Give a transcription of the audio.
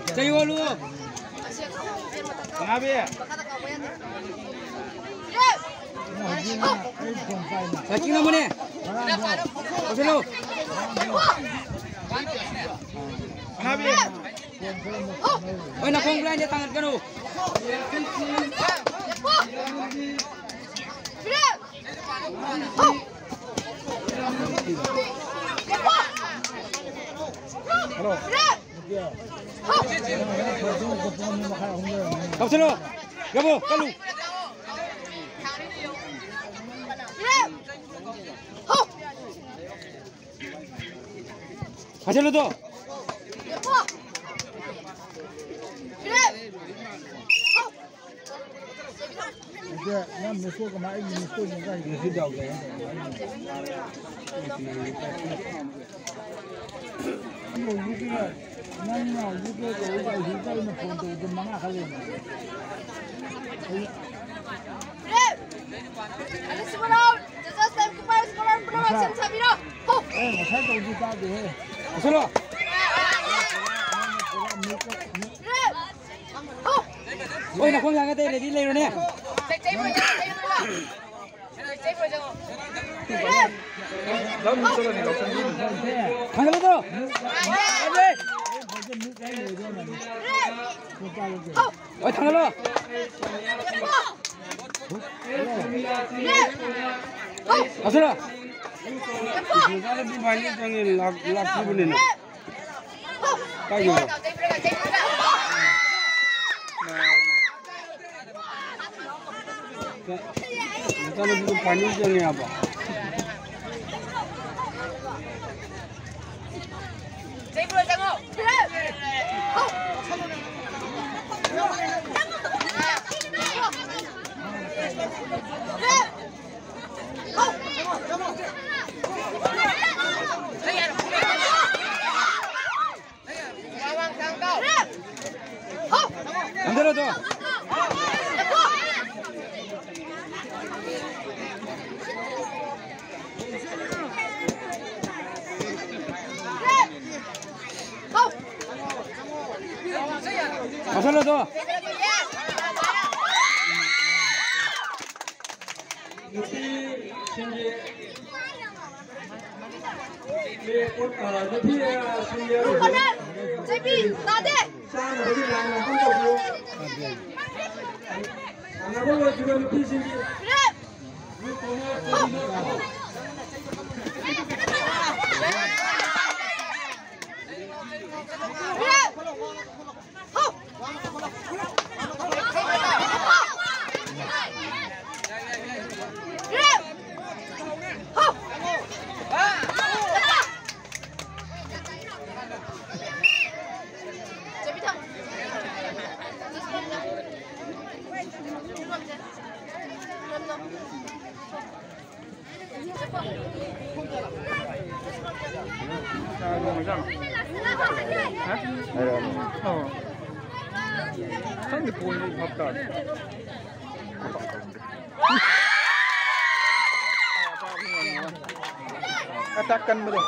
Cari lu. Kenapa? Lagi nama ni? Pasal lu. Kenapa? Oh nak konggulan dia tangan kan lu. Halo. Kau selo, kamu, kalu. Hasil lu tu. Dia, yang musuh kemarin musuh juga itu jauh kan. Kamu juga, nanya juga kalau juga ini foto itu mana kali ni? Ada sebelum, just time kemarin sekarang berapa jam sabira? Saya tahu juga deh. Solo. Oh, nak kau yang kata ini di lain ni. Mana tu? Oh, tengah lo. Asal lo. Kalau di banyak jangan laki benin. Kayu. Kalau di banyak jangan apa? Andero tu. Masuk tu. Sangat boleh makan. Katakan boleh.